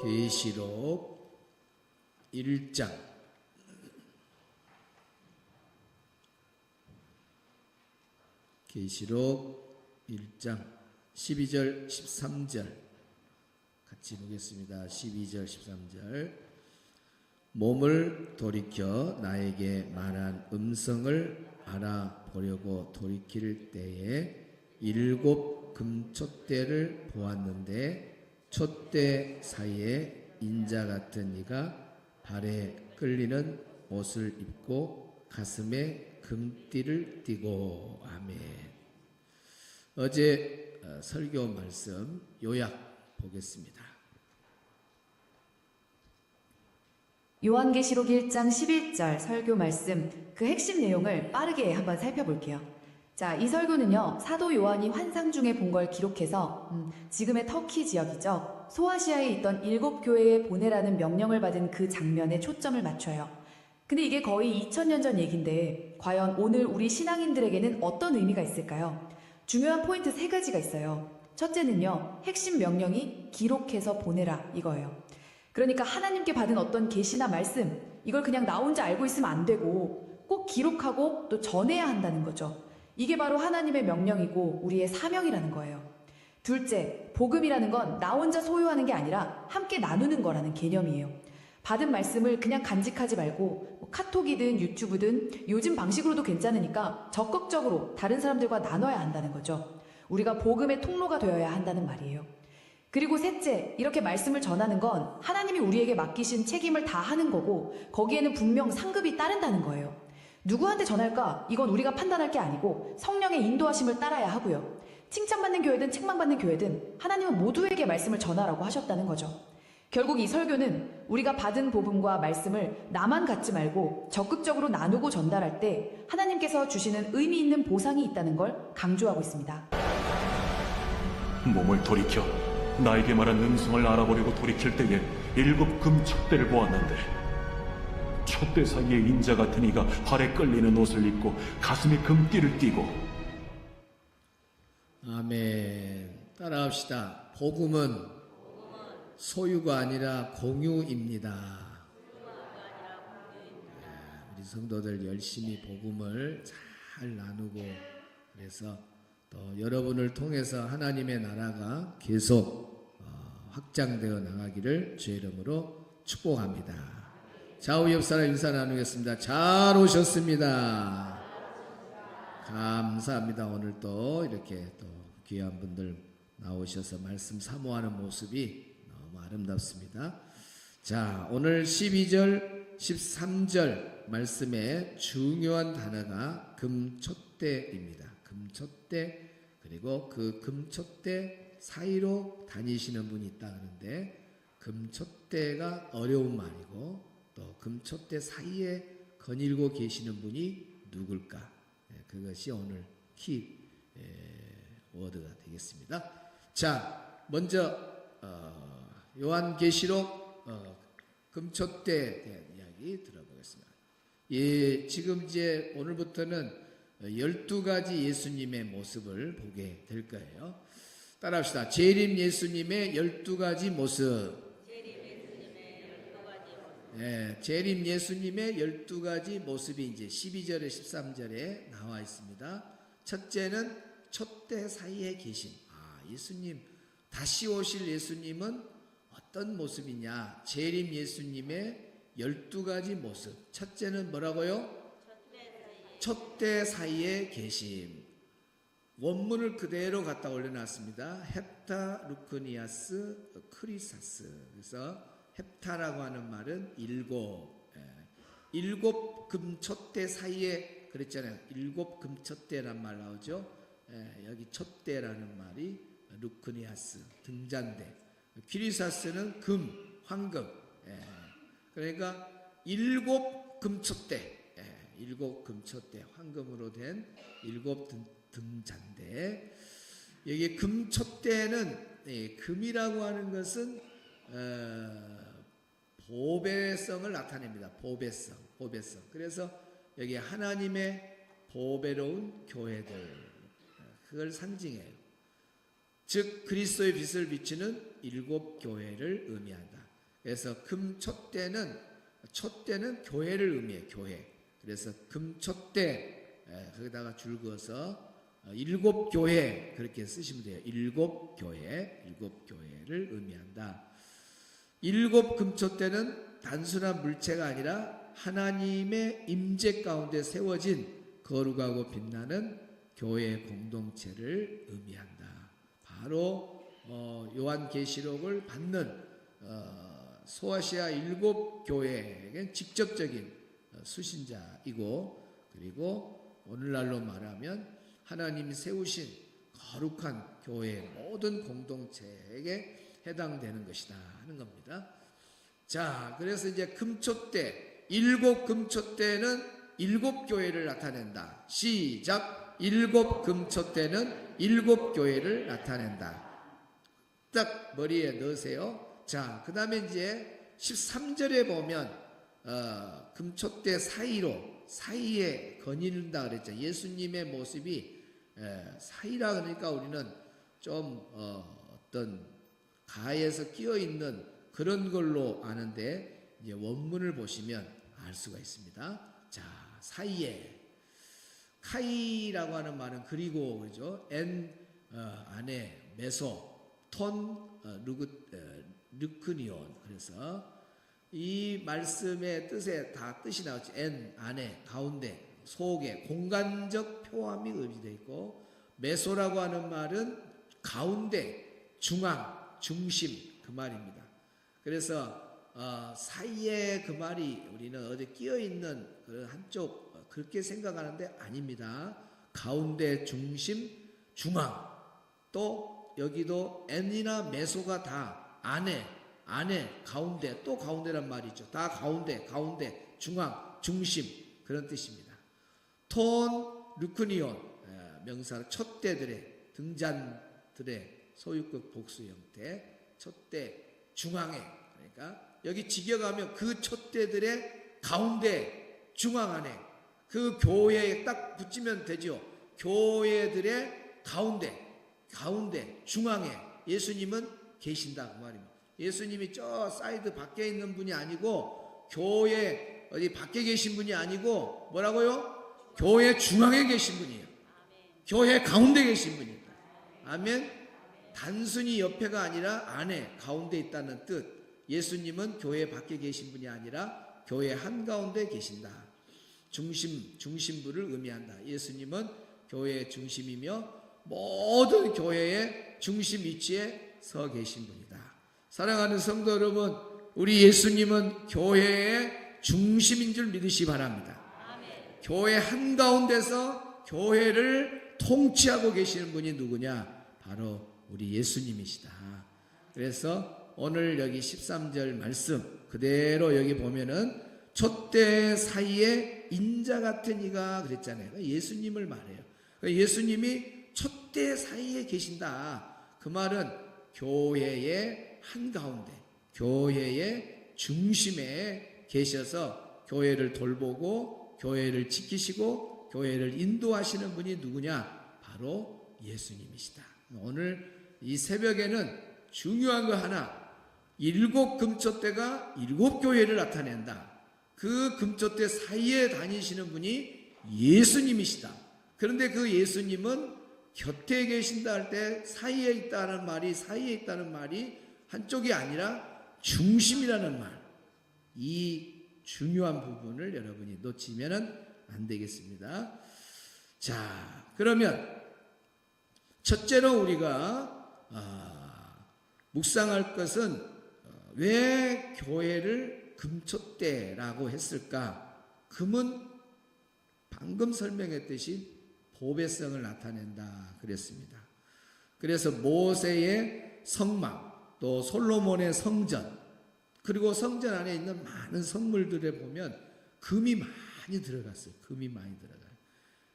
계시록 1장 계시록 1장 12절 13절 같이 보겠습니다. 12절 13절 몸을 돌이켜 나에게 말한 음성을 알아보려고 돌이킬 때에 7 금촛대를 보았는데 촛대 사이에 인자 같은 이가 발에 끌리는 옷을 입고 가슴에 금띠를 띠고. 아멘. 어제 설교 말씀 요약 보겠습니다. 요한계시록 1장 11절 설교 말씀 그 핵심 내용을 빠르게 한번 살펴볼게요. 자, 이 설교는요, 사도 요한이 환상 중에 본 걸 기록해서 지금의 터키 지역이죠. 소아시아에 있던 7 교회에 보내라는 명령을 받은 그 장면에 초점을 맞춰요. 근데 이게 거의 2000년 전 얘기인데 과연 오늘 우리 신앙인들에게는 어떤 의미가 있을까요? 중요한 포인트 3가지가 있어요. 첫째는요, 핵심 명령이 기록해서 보내라 이거예요. 그러니까 하나님께 받은 어떤 계시나 말씀, 이걸 그냥 나 혼자 알고 있으면 안 되고 꼭 기록하고 또 전해야 한다는 거죠. 이게 바로 하나님의 명령이고 우리의 사명이라는 거예요. 둘째, 복음이라는 건 나 혼자 소유하는 게 아니라 함께 나누는 거라는 개념이에요. 받은 말씀을 그냥 간직하지 말고 카톡이든 유튜브든 요즘 방식으로도 괜찮으니까 적극적으로 다른 사람들과 나눠야 한다는 거죠. 우리가 복음의 통로가 되어야 한다는 말이에요. 그리고 셋째, 이렇게 말씀을 전하는 건 하나님이 우리에게 맡기신 책임을 다 하는 거고 거기에는 분명 상급이 따른다는 거예요. 누구한테 전할까? 이건 우리가 판단할 게 아니고 성령의 인도하심을 따라야 하고요. 칭찬받는 교회든 책망받는 교회든 하나님은 모두에게 말씀을 전하라고 하셨다는 거죠. 결국 이 설교는 우리가 받은 복음과 말씀을 나만 갖지 말고 적극적으로 나누고 전달할 때 하나님께서 주시는 의미 있는 보상이 있다는 걸 강조하고 있습니다. 몸을 돌이켜 나에게 말한 음성을 알아보려고 돌이킬 때에 7 금촛대를 보았는데 촛대 사이에 인자 같은 이가 발에 끌리는 옷을 입고 가슴에 금띠를 띠고. 아멘. 따라합시다. 복음은 소유가 아니라 공유입니다. 우리 성도들 열심히 복음을 잘 나누고 그래서 또 여러분을 통해서 하나님의 나라가 계속 확장되어 나가기를 주의 이름으로 축복합니다. 좌우 옆 사람 인사 나누겠습니다. 잘 오셨습니다. 감사합니다. 오늘 또 이렇게 또 귀한 분들 나오셔서 말씀 사모하는 모습이 너무 아름답습니다. 자, 오늘 12절, 13절 말씀의 중요한 단어가 금촛대입니다. 금촛대, 그리고 그 금촛대 사이로 다니시는 분이 있다 그러는데 금촛대가 어려운 말이고 또 금촛대 사이에 거닐고 계시는 분이 누굴까? 그것이 오늘 키 워드가 되겠습니다. 자, 먼저 요한계시록 금촛대에 대한 이야기 들어보겠습니다. 예, 지금 이제 오늘부터는 12가지 예수님의 모습을 보게 될 거예요. 따라합시다. 재림 예수님의 12가지 모습. 재림 예수님의 12가지 모습이 이제 12절에 13절에 나와 있습니다. 첫째는 촛대 사이에 계심. 예수님, 다시 오실 예수님은 어떤 모습이냐? 재림 예수님의 12가지 모습. 첫째는 뭐라고요? 촛대 사이에 계심. 원문을 그대로 갖다 올려놨습니다. 헵타 루크니아스 크리사스. 그래서 헵타라고 하는 말은 7 금촛대 사이에 그랬잖아요. 7 금촛대란 말 나오죠. 여기 촛대라는 말이 루크니아스 등잔대, 퀴리사스는 금, 황금. 그러니까 7 금촛대, 7 금촛대, 황금으로 된 7 등잔대. 여기 금촛대는 금이라고 하는 것은 보배성을 나타냅니다. 보배성. 그래서 여기 하나님의 보배로운 교회들, 그걸 상징해요. 즉 그리스도의 빛을 비추는 7 교회를 의미한다. 그래서 금촛대는 교회를 의미해요. 교회. 그래서 금촛대 거기다가 줄 그어서 7교회 그렇게 쓰시면 돼요. 7교회를 의미한다. 7금촛대는 단순한 물체가 아니라 하나님의 임재 가운데 세워진 거룩하고 빛나는 교회 공동체를 의미한다. 바로 요한계시록을 받는 소아시아 7교회에겐 직접적인 수신자이고, 그리고 오늘날로 말하면 하나님이 세우신 거룩한 교회 모든 공동체에게 해당되는 것이다 하는 겁니다. 자, 그래서 이제 금촛대, 7금촛대는 7교회를 나타낸다. 시작. 7금촛대는 7교회를 나타낸다. 딱 머리에 넣으세요. 자, 그 다음에 이제 13절에 보면 금촛대 사이에 거닐다 그랬죠. 예수님의 모습이 사이라 그러니까 우리는 좀 어떤 가에서 끼어 있는 그런 걸로 아는데, 이제 원문을 보시면 알 수가 있습니다. 자, 사이에 카이라고 하는 말은 그리고 그죠. 안에 메소 톤 르크니온. 그래서 이 말씀의 뜻에 다 뜻이 나왔지. 안에, 가운데, 속에 공간적 표함이 의미되어 있고, 메소라고 하는 말은 가운데, 중앙, 중심 그 말입니다. 그래서 사이에 그 말이 우리는 어디 끼어 있는 그런 한쪽 그렇게 생각하는데 아닙니다. 가운데, 중심, 중앙. 또 여기도 N이나 메소가 다 안에, 가운데, 또 가운데란 말이죠. 다 가운데, 중앙, 중심 그런 뜻입니다. 톤 루크니온 명사 촛대들의 등잔들의 소유격 복수 형태, 촛대 중앙에, 그러니까 여기 직역하면 그 촛대들의 가운데, 중앙 안에 그 교회에 딱 붙이면 되죠. 교회들의 가운데, 중앙에 예수님은 계신다 그 말입니다. 예수님이 저 사이드 밖에 있는 분이 아니고, 교회 어디 밖에 계신 분이 아니고, 뭐라고요? 교회 중앙에 계신 분이에요. 교회 가운데 계신 분입니다. 아멘. 단순히 옆에가 아니라 안에, 가운데 있다는 뜻. 예수님은 교회 밖에 계신 분이 아니라 교회 한가운데 계신다. 중심부를 의미한다. 예수님은 교회의 중심이며 모든 교회의 중심 위치에 서 계신 분이다. 사랑하는 성도 여러분, 우리 예수님은 교회의 중심인 줄 믿으시 바랍니다. 교회 한가운데서 교회를 통치하고 계시는 분이 누구냐? 바로 우리 예수님이시다. 그래서 오늘 여기 13절 말씀 그대로 여기 보면은 촛대 사이에 인자 같은 이가 그랬잖아요. 예수님을 말해요. 예수님이 촛대 사이에 계신다. 그 말은 교회의 한가운데, 교회의 중심에 계셔서 교회를 돌보고 교회를 지키시고 교회를 인도하시는 분이 누구냐? 바로 예수님이시다. 오늘 이 새벽에는 중요한 거 하나, 7금촛대가 7교회를 나타낸다. 그 금촛대 사이에 다니시는 분이 예수님이시다. 그런데 그 예수님은 곁에 계신다 할 때 사이에 있다는 말이 한쪽이 아니라 중심이라는 말. 이 중요한 부분을 여러분이 놓치면 안 되겠습니다. 자, 그러면 첫째로 우리가 묵상할 것은 왜 교회를 금촛대라고 했을까? 금은 방금 설명했듯이 보배성을 나타낸다 그랬습니다. 그래서 모세의 성막, 또 솔로몬의 성전, 그리고 성전 안에 있는 많은 성물들에 보면 금이 많이 들어갔어요. 금이 많이 들어가요.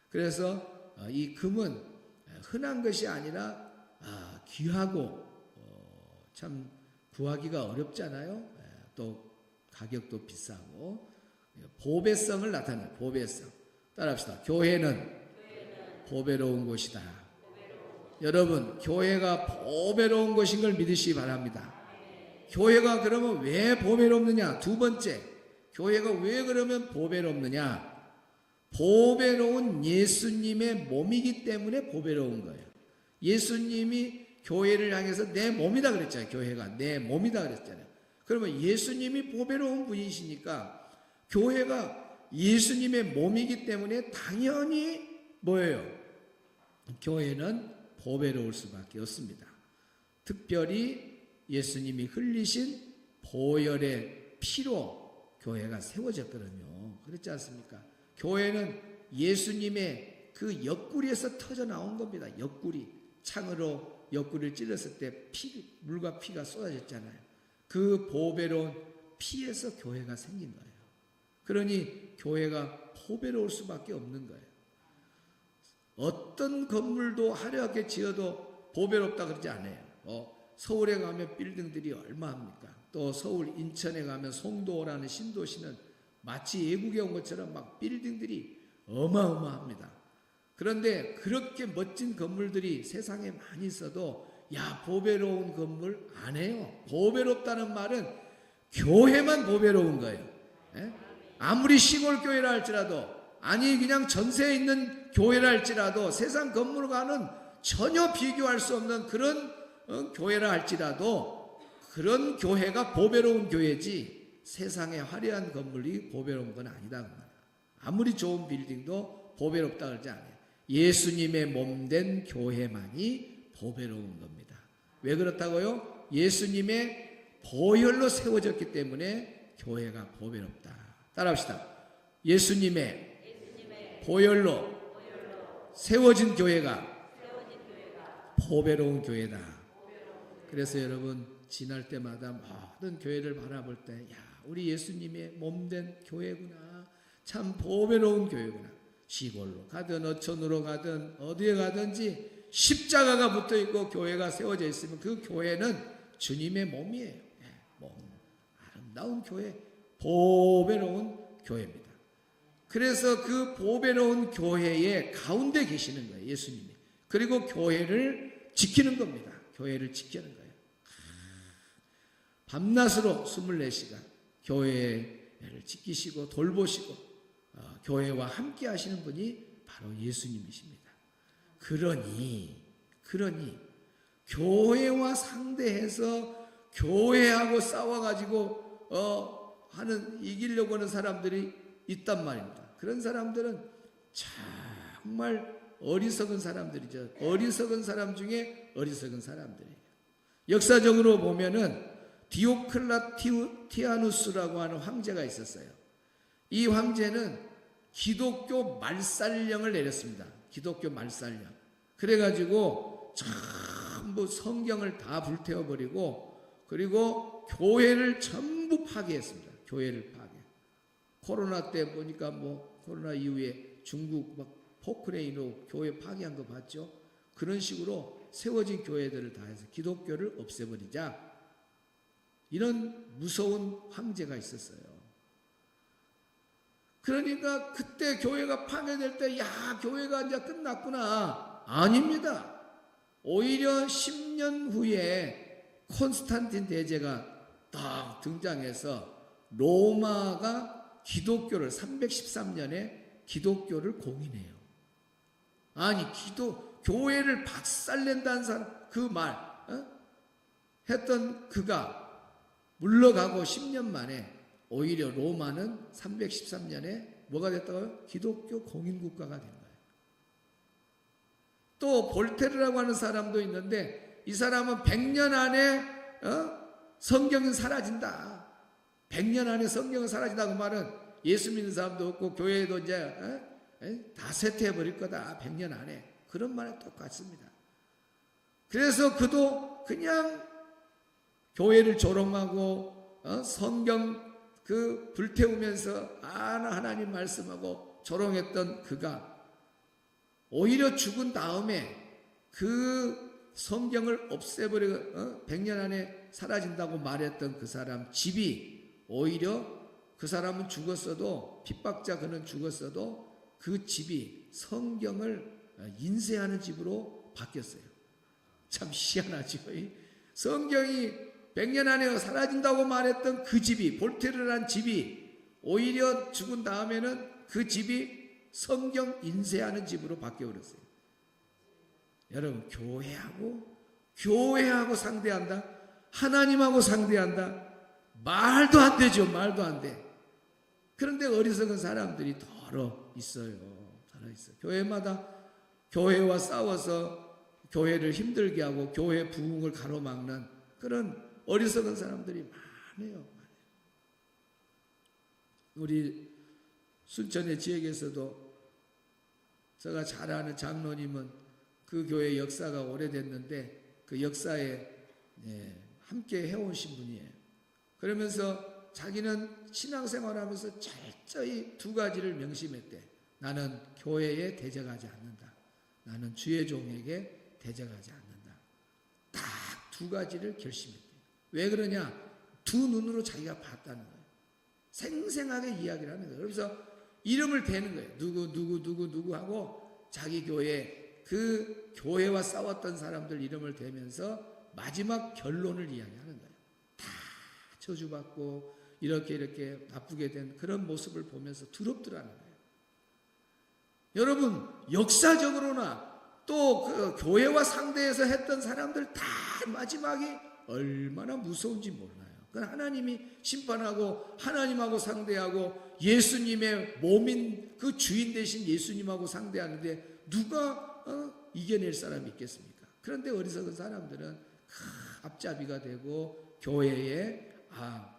그래서 이 금은 흔한 것이 아니라 귀하고 참 구하기가 어렵잖아요. 또 가격도 비싸고 보배성을 나타내요. 보배성. 따라합시다. 교회는 보배로운 곳이다. 여러분, 교회가 보배로운 곳인 걸 믿으시기 바랍니다. 교회가 그러면 왜 보배롭느냐? 두 번째, 교회가 왜 그러면 보배롭느냐? 보배로운 예수님의 몸이기 때문에 보배로운 거예요. 예수님이 교회를 향해서 내 몸이다 그랬잖아요. 교회가 내 몸이다 그랬잖아요. 그러면 예수님이 보배로운 분이시니까 교회가 예수님의 몸이기 때문에 당연히 뭐예요? 교회는 보배로울 수밖에 없습니다. 특별히 예수님이 흘리신 보혈의 피로 교회가 세워졌거든요. 그렇지 않습니까? 교회는 예수님의 그 옆구리에서 터져 나온 겁니다. 옆구리. 창으로 옆구리를 찔렀을 때 물과 피가 쏟아졌잖아요. 그 보배로운 피에서 교회가 생긴 거예요. 그러니 교회가 보배로울 수밖에 없는 거예요. 어떤 건물도 화려하게 지어도 보배롭다 그러지 않아요. 서울에 가면 빌딩들이 얼마합니까? 또 서울 인천에 가면 송도라는 신도시는 마치 외국에 온 것처럼 막 빌딩들이 어마어마합니다. 그런데 그렇게 멋진 건물들이 세상에 많이 있어도 야 보배로운 건물 안 해요. 보배롭다는 말은 교회만 보배로운 거예요. 예? 아무리 시골 교회라 할지라도 아니 그냥 전세에 있는 교회라 할지라도 세상 건물과는 전혀 비교할 수 없는 그런 교회라 할지라도 그런 교회가 보배로운 교회지 세상에 화려한 건물이 보배로운 건 아니다. 아무리 좋은 빌딩도 보배롭다 그러지 않아요. 예수님의 몸된 교회만이 보배로운 겁니다. 왜 그렇다고요? 예수님의 보혈로 세워졌기 때문에 교회가 보배롭다. 따라합시다. 예수님의 보혈로 세워진 교회가 보배로운 교회다. 그래서 여러분 지날 때마다 모든 교회를 바라볼 때 야 우리 예수님의 몸된 교회구나. 참 보배로운 교회구나. 시골로 가든 어촌으로 가든 어디에 가든지 십자가가 붙어있고 교회가 세워져 있으면 그 교회는 주님의 몸이에요. 몸. 아름다운 교회, 보배로운 교회입니다. 그래서 그 보배로운 교회의 가운데 계시는 거예요. 예수님이. 그리고 교회를 지키는 겁니다. 교회를 지키는 거예요. 밤낮으로 24시간 교회를 지키시고 돌보시고 교회와 함께 하시는 분이 바로 예수님이십니다. 그러니 교회와 상대해서 교회하고 싸워가지고 이기려고 하는 사람들이 있단 말입니다. 그런 사람들은 정말 어리석은 사람들이죠. 어리석은 사람 중에 어리석은 사람들이에요. 역사적으로 보면은 디오클라티아누스라고 하는 황제가 있었어요. 이 황제는 기독교 말살령을 내렸습니다. 기독교 말살령. 그래가지고 전부 성경을 다 불태워버리고 그리고 교회를 전부 파괴했습니다. 교회를 파괴. 코로나 때 보니까 코로나 이후에 중국 막 포크레인으로 교회 파괴한 거 봤죠? 그런 식으로 세워진 교회들을 다 해서 기독교를 없애버리자. 이런 무서운 황제가 있었어요. 그러니까 그때 교회가 파괴될 때 교회가 이제 끝났구나. 아닙니다. 오히려 10년 후에 콘스탄틴 대제가 딱 등장해서 로마가 기독교를 313년에 기독교를 공인해요. 아니 교회를 박살낸다는 사람 그 말 했던 그가 물러가고 10년 만에 오히려 로마는 313년에 뭐가 됐다고요? 기독교 공인국가가 된 거예요. 또 볼테르라고 하는 사람도 있는데 이 사람은 100년 안에 성경은 사라진다. 100년 안에 성경은 사라진다고 말은 예수 믿는 사람도 없고 교회도 이제 다 쇠퇴해버릴 거다. 100년 안에. 그런 말에 똑같습니다. 그래서 그도 그냥 교회를 조롱하고 성경 불태우면서 하나님 말씀하고 조롱했던 그가 오히려 죽은 다음에 그 성경을 없애버리고 100년 안에 사라진다고 말했던 그 사람 집이 오히려 그 사람은 죽었어도 핍박자 그는 죽었어도 그 집이 성경을 인쇄하는 집으로 바뀌었어요. 참 희한하죠. 성경이 100년 안에 사라진다고 말했던 그 집이, 볼테르란 집이 오히려 죽은 다음에는 그 집이 성경 인쇄하는 집으로 바뀌어버렸어요. 여러분, 교회하고 상대한다? 하나님하고 상대한다? 말도 안 되죠. 말도 안 돼. 그런데 어리석은 사람들이 더러 있어요. 교회마다 교회와 싸워서 교회를 힘들게 하고 교회 부흥을 가로막는 그런 어리석은 사람들이 많아요. 우리 순천의 지역에서도 제가 잘 아는 장로님은 그 교회 역사가 오래됐는데 그 역사에 함께 해오신 분이에요. 그러면서 자기는 신앙생활하면서 철저히 두 가지를 명심했대. 나는 교회에 대적하지 않는다. 나는 주의 종에게 대적하지 않는다. 딱 두 가지를 결심했대. 왜 그러냐? 두 눈으로 자기가 봤다는 거예요. 생생하게 이야기를 하는 거예요. 그래서 이름을 대는 거예요. 누구 하고 자기 교회, 그 교회와 싸웠던 사람들 이름을 대면서 마지막 결론을 이야기하는 거예요. 다 저주받고 이렇게 나쁘게 된 그런 모습을 보면서 두렵더라는 거예요. 여러분, 역사적으로나 또 그 교회와 상대해서 했던 사람들 다 마지막이 얼마나 무서운지 몰라요. 그건 하나님이 심판하고 하나님하고 상대하고 예수님의 몸인 그 주인 되신 예수님하고 상대하는데 누가 이겨낼 사람이 있겠습니까? 그런데 어리석은 사람들은 앞잡이가 되고 교회의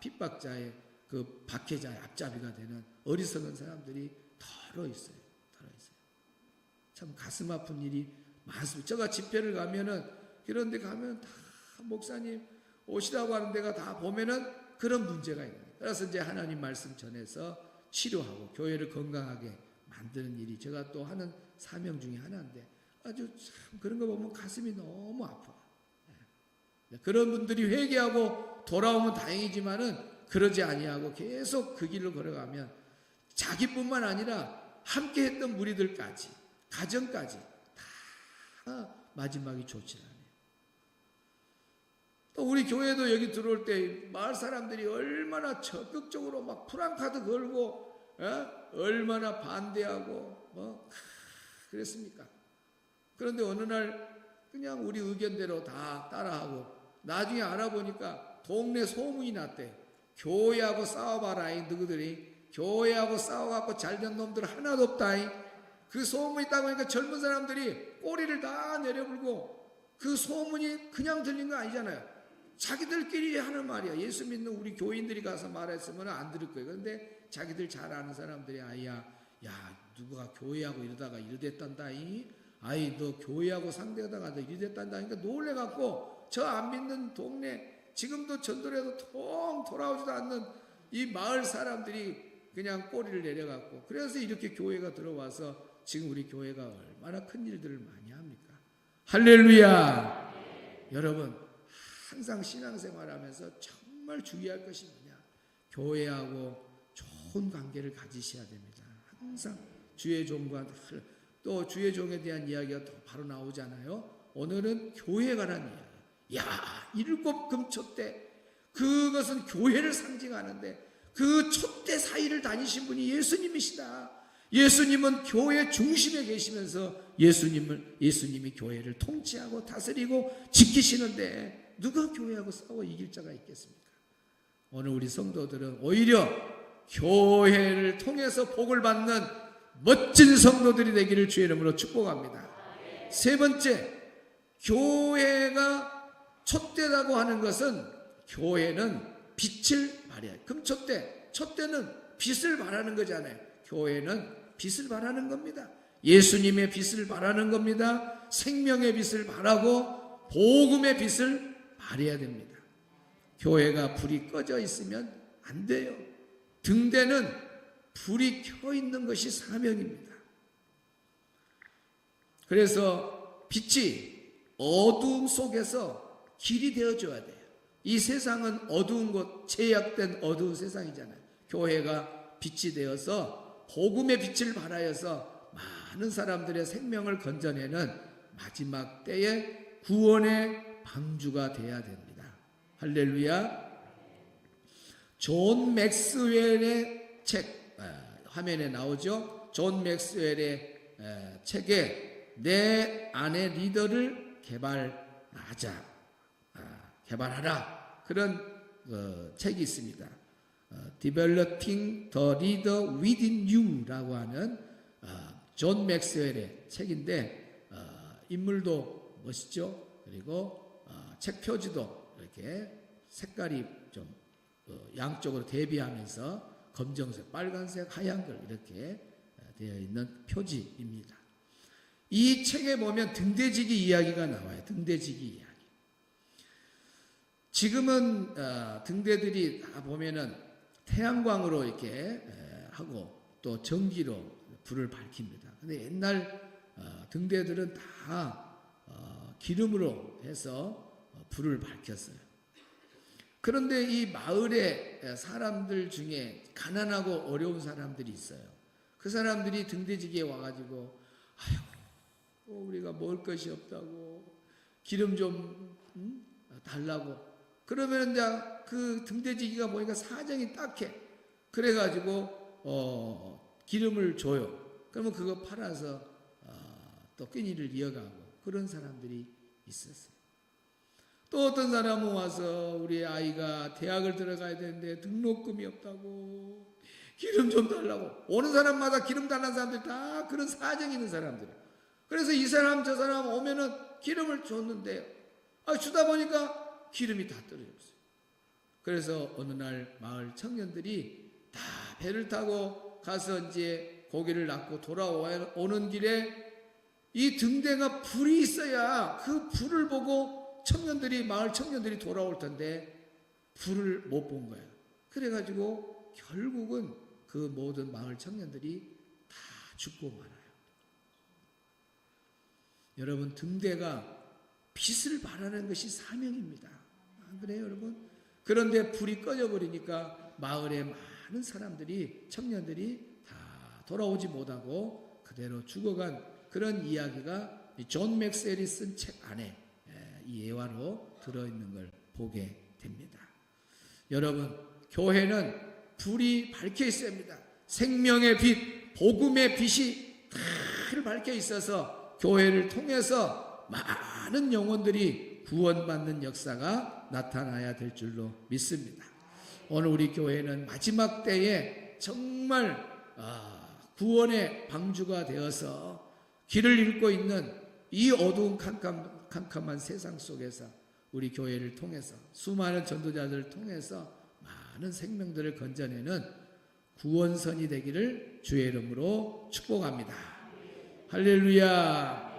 핍박자의 그 박해자의 앞잡이가 되는 어리석은 사람들이 덜어 있어요. 참 가슴 아픈 일이 많습니다. 제가 집회를 가면은 그런 데 가면 다 목사님 오시라고 하는 데가 다 보면은 그런 문제가 있는 거예요. 그래서 이제 하나님 말씀 전해서 치료하고 교회를 건강하게 만드는 일이 제가 또 하는 사명 중에 하나인데 아주 참 그런 거 보면 가슴이 너무 아파. 그런 분들이 회개하고 돌아오면 다행이지만은 그러지 아니하고 계속 그 길로 걸어가면 자기뿐만 아니라 함께 했던 무리들까지 가정까지 다 마지막이 좋지 않아요. 또 우리 교회도 여기 들어올 때 마을 사람들이 얼마나 적극적으로 막 프랑카드 걸고 얼마나 반대하고 그랬습니까? 그런데 어느 날 그냥 우리 의견대로 다 따라하고 나중에 알아보니까 동네 소문이 났대. 교회하고 싸워봐라 너희들이 교회하고 싸워갖고 잘된 놈들 하나도 없다. 그 소문이 있다고 하니까 젊은 사람들이 꼬리를 다 내려불고 그 소문이 그냥 들린 거 아니잖아요. 자기들끼리 하는 말이야. 예수 믿는 우리 교인들이 가서 말했으면 안 들을 거예요. 그런데 자기들 잘 아는 사람들이 야 누가 교회하고 이러다가 이러댔단다이. 너 교회하고 상대하다가 너 이러댔단다. 그러니까 놀래갖고 저 안 믿는 동네 지금도 전도해도 통 돌아오지도 않는 이 마을 사람들이 그냥 꼬리를 내려갖고 그래서 이렇게 교회가 들어와서 지금 우리 교회가 얼마나 큰 일들을 많이 합니까? 할렐루야! 여러분 항상 신앙생활하면서 정말 주의할 것이 뭐냐? 교회하고 좋은 관계를 가지셔야 됩니다. 항상 주의 종과 또 주의 종에 대한 이야기가 또 바로 나오잖아요. 오늘은 교회에 관한 이야기. 7 금촛대 그것은 교회를 상징하는데 그 촛대 사이를 다니신 분이 예수님이시다. 예수님은 교회 중심에 계시면서 예수님이 교회를 통치하고 다스리고 지키시는데 누가 교회하고 싸워 이길 자가 있겠습니까? 오늘 우리 성도들은 오히려 교회를 통해서 복을 받는 멋진 성도들이 되기를 주의 이름으로 축복합니다. 세 번째, 교회가 촛대라고 하는 것은 교회는 빛을 발해요. 금촛대, 촛대는 빛을 발하는 거잖아요. 교회는 빛을 발하는 겁니다. 예수님의 빛을 발하는 겁니다. 생명의 빛을 발하고 복음의 빛을 발해야 됩니다. 교회가 불이 꺼져 있으면 안 돼요. 등대는 불이 켜 있는 것이 사명입니다. 그래서 빛이 어두움 속에서 길이 되어줘야 돼요. 이 세상은 어두운 곳, 제약된 어두운 세상이잖아요. 교회가 빛이 되어서 복음의 빛을 발하여서 많은 사람들의 생명을 건져내는 마지막 때의 구원의 방주가 되어야 됩니다. 할렐루야. 존 맥스웰의 책, 화면에 나오죠. 존 맥스웰의 책에 내 안의 리더를 개발하라. 그런 책이 있습니다. Developing the Leader Within You라고 하는 존 맥스웰의 책인데 인물도 멋있죠. 그리고 책 표지도 이렇게 색깔이 좀 양쪽으로 대비하면서 검정색, 빨간색, 하얀글 이렇게 되어 있는 표지입니다. 이 책에 보면 등대지기 이야기가 나와요. 등대지기 이야기. 지금은 등대들이 다 보면은 태양광으로 이렇게 하고 또 전기로 불을 밝힙니다. 근데 옛날 등대들은 다 기름으로 해서 불을 밝혔어요. 그런데 이 마을에 사람들 중에 가난하고 어려운 사람들이 있어요. 그 사람들이 등대지기에 와가지고 아이고 우리가 먹을 것이 없다고 기름 좀 달라고 그러면 이제 그 등대지기가 보니까 사정이 딱해. 그래가지고 기름을 줘요. 그러면 그거 팔아서 또 끈이를 이어가고 그런 사람들이 있었어요. 또 어떤 사람은 와서 우리 아이가 대학을 들어가야 되는데 등록금이 없다고 기름 좀 달라고. 오는 사람마다 기름 달라는 사람들이 다 그런 사정이 있는 사람들이에요. 그래서 이 사람 저 사람 오면은 기름을 줬는데 주다 보니까 기름이 다 떨어졌어요. 그래서 어느 날 마을 청년들이 다 배를 타고 가서 이제 고기를 낚고 돌아오는 길에 이 등대가 불이 있어야 그 불을 보고 마을 청년들이 돌아올 텐데 불을 못 본 거예요. 그래가지고 결국은 그 모든 마을 청년들이 다 죽고 말아요. 여러분, 등대가 빛을 발하는 것이 사명입니다. 안 그래요, 여러분? 그런데 불이 꺼져버리니까 마을에 많은 사람들이, 청년들이 다 돌아오지 못하고 그대로 죽어간 그런 이야기가 존 맥스웰이 쓴 책 안에 이 예화로 들어있는 걸 보게 됩니다. 여러분, 교회는 불이 밝혀 있어야 합니다. 생명의 빛, 복음의 빛이 다 밝혀 있어서 교회를 통해서 많은 영혼들이 구원받는 역사가 나타나야 될 줄로 믿습니다. 오늘 우리 교회는 마지막 때에 정말 구원의 방주가 되어서 길을 잃고 있는 이 어두운 캄캄한 세상 속에서 우리 교회를 통해서 수많은 전도자들을 통해서 많은 생명들을 건져내는 구원선이 되기를 주의 이름으로 축복합니다. 할렐루야.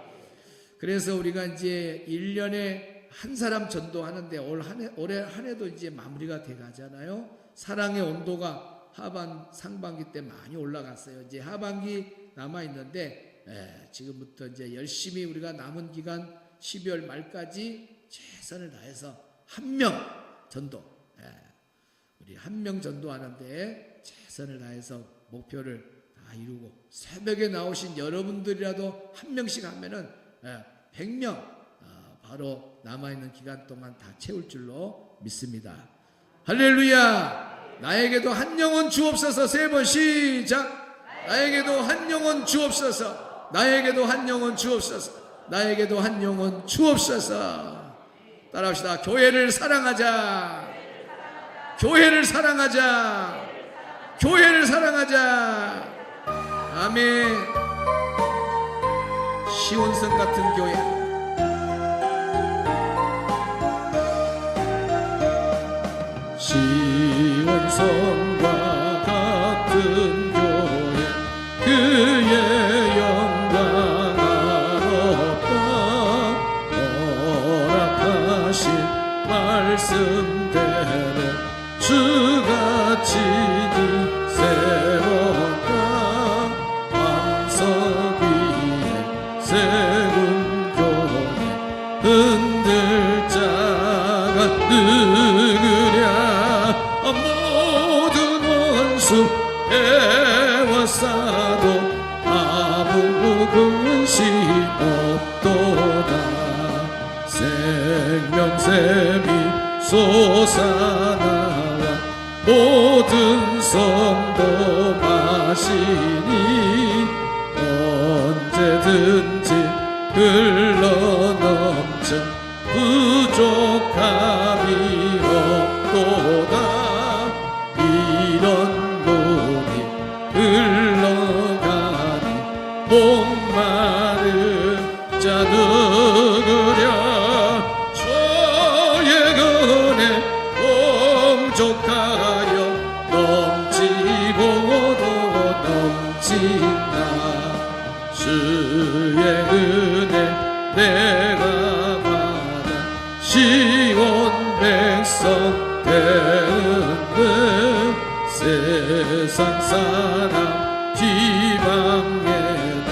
그래서 우리가 이제 1년에 한 사람 전도하는데 올해 한 해도 이제 마무리가 돼 가잖아요. 사랑의 온도가 상반기 때 많이 올라갔어요. 이제 하반기 남아 있는데 지금부터 이제 열심히 우리가 남은 기간 12월 말까지 최선을 다해서 한 명 전도, 우리 한 명 전도하는데 최선을 다해서 목표를 다 이루고 새벽에 나오신 여러분들이라도 한 명씩 하면은 100명 바로 남아있는 기간 동안 다 채울 줄로 믿습니다. 할렐루야. 나에게도 한 영혼 주옵소서. 3번 시작. 나에게도 한 영혼 주옵소서. 나에게도 한 영혼 주옵소서. 나에게도 한 영혼 주옵소서. 따라합시다. 교회를 사랑하자. 교회를 사랑하자. 교회를 사랑하자. 아멘. 시온성 같은 교회, 시온성과 같은 교회, 그의 영광 아롭다. 허락하신 말씀대로 주같이 세웠다. 왕석 위에 세운 교회, 흔들 자가 누구랴. 모든 원수 애워싸도 아무 근심 없도다. 생명샘이 솟아나와 모든 성도 마시니 언제든지 흘러넘쳐 부족함이 없도다. 이런 물이 흘러가니 목마른 자 누구랴. 저의 은혜 풍족하여 넘치고도 넘친다. 주의 은혜 내가 받아 시온 백성 되는 세상 사람 지방에도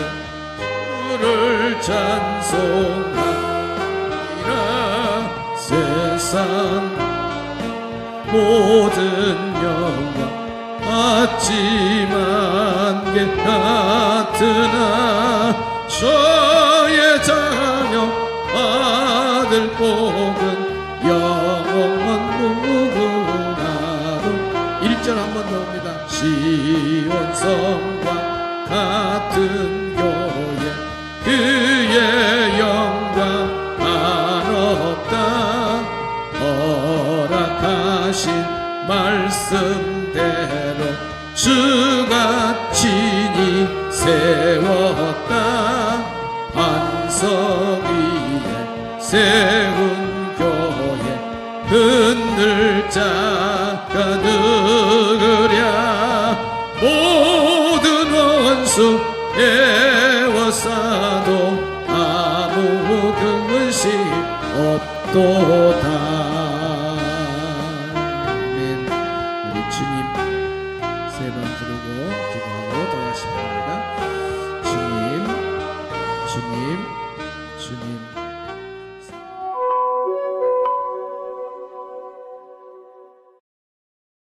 주를 찬송하리라. 세상 모든 영광 아침 안개 같으나 저의 자녀 아들 복은 영원 무궁하도. 1절 한 번 더 옵니다. 시온 성과 같은 교회 그의 영광 한없다. 허락하신 말씀대로 주가 친히 세웠다. 반석 위에 세운 교회 흔들 자가 누구랴. 모든 원수 애워싸도 아무 근심 없도다. 아멘. 우리 주님 세 번 부르고 기도하고 돌아가십니다.